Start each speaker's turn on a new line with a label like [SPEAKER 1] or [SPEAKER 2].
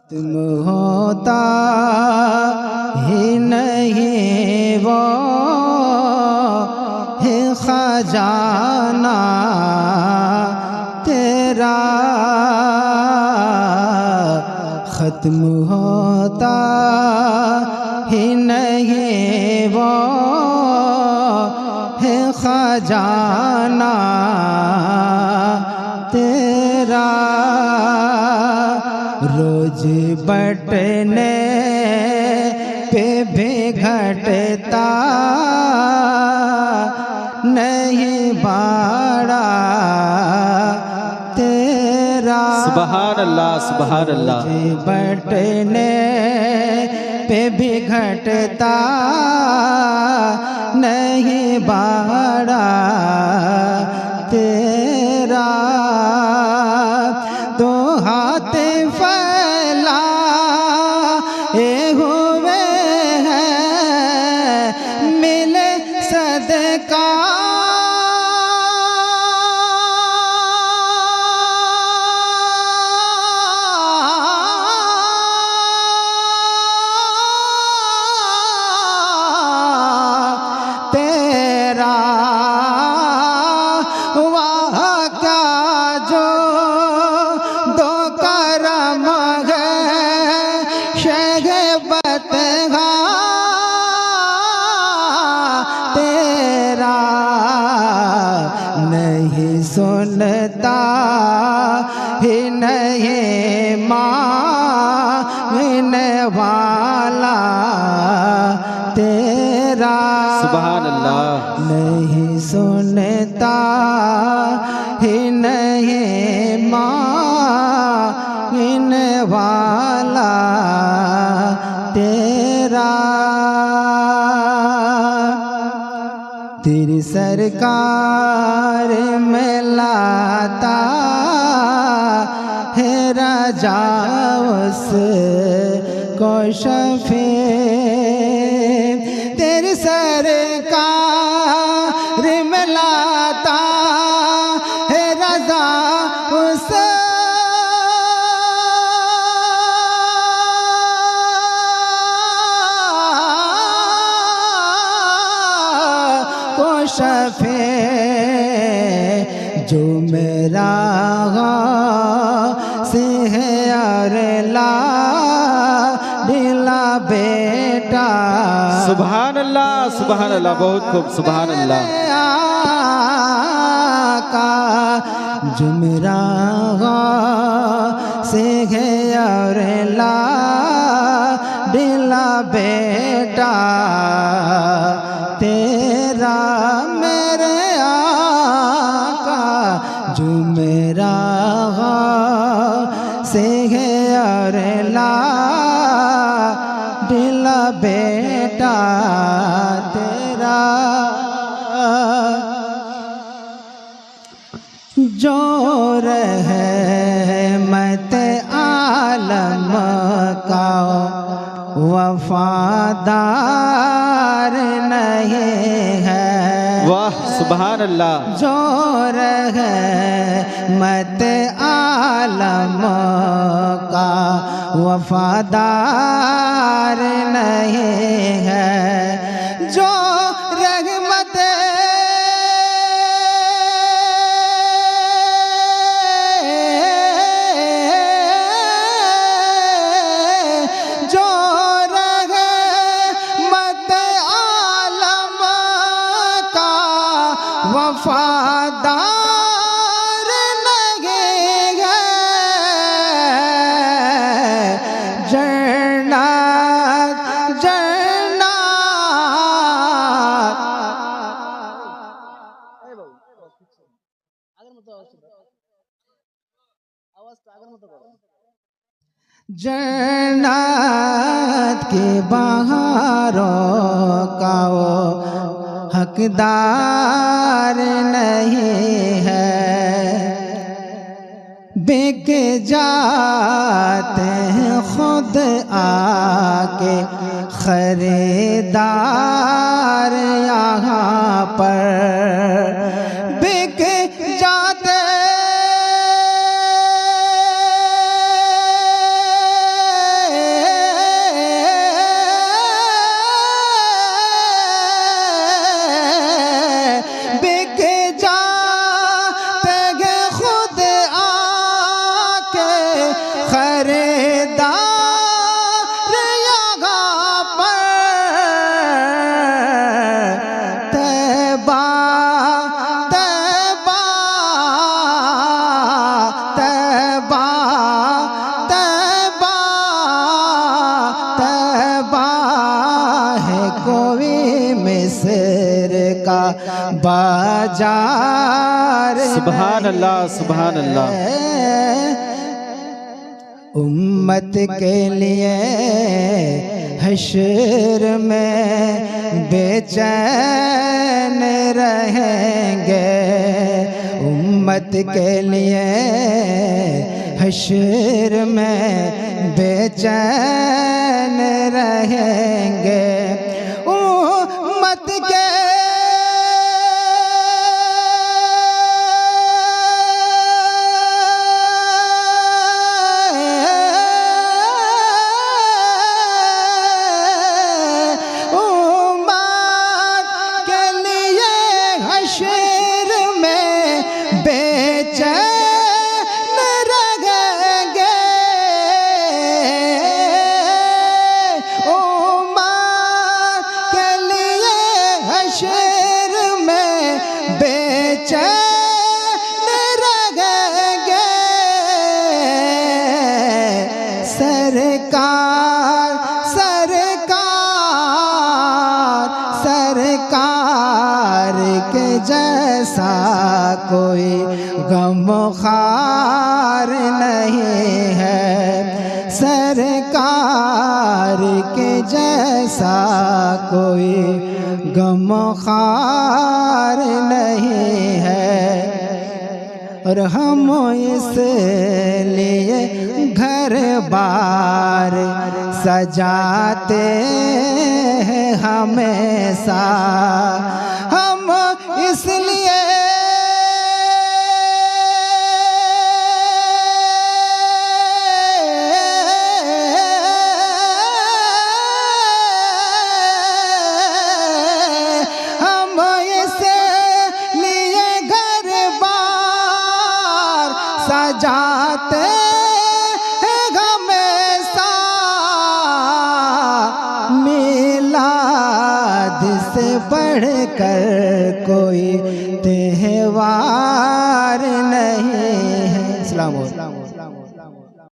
[SPEAKER 1] खत्म होता ही नहीं वो है खजाना तेरा, खत्म होता ही नहीं वो है खजाना तेरा। रोज बटने पे भी घटता नहीं बाड़ा तेरा।
[SPEAKER 2] सुबहान अल्लाह सुबहान अल्लाह।
[SPEAKER 1] रोज बटने पे भी घटता नहीं बाड़ा तेरा। तो हाथ फैला हुए हैं मिले सदका, तेरा वाह क्या जो दो करम है शहबत तेरा। नहीं सुनता ही नहीं मांगने वाला तेरा।
[SPEAKER 2] सुबहान अल्लाह।
[SPEAKER 1] नहीं सुनता ही नहीं मांगने वाला तेरा। तेरी सरकार में लाता है राजा उसको शफे, तेरी सरकार में लाता है राजा उस को शफे, जो मेरा से है और ला दिला बेटा।
[SPEAKER 2] सुबहान अल्लाह सुबहान अल्लाह। बहुत खूब सुबहान अल्लाह।
[SPEAKER 1] का जो मेरा से है और ला दिला बेटा तेरा। मेरे आका जो मेरा से है और ला दिला बेटा तेरा। जो रहमत आलम का वफादार नहीं है।
[SPEAKER 2] वाह सुबहान अल्लाह।
[SPEAKER 1] जो रहमत आलम का वफादार नहीं है। जो रहमत वफादार नहीं है। जन्नत जन्नत जन्नत के बहारों का वो हकदार नहीं है। बिक जाते हैं खुद आके खरीदार यहाँ पर। बिक जाते सरदार यहाँ पर तैबा तैबा तैबा तैबा तैबा है कोई मिस्र का बाजार
[SPEAKER 2] सुभान अल्लाह सुभान अल्लाह।
[SPEAKER 1] उम्मत के लिए हश्र में बेचैन रहेंगे, उम्मत के लिए हश्र में बेचैन रहेंगे। उम्मत के हश्र में बेचैन रहेंगे, उम्मत के लिए हश्र में बेचैन रहेंगे। सरकार सरकार सरकार के जैसा कोई गमखार नहीं है, सरकार के जैसा कोई गमखार नहीं है। और हम इसलिए घर बार सजाते हैं हमेशा, हम इसलिए हम इसलिए घर बार सजाते हैं हमेशा, मिलाद से बढ़कर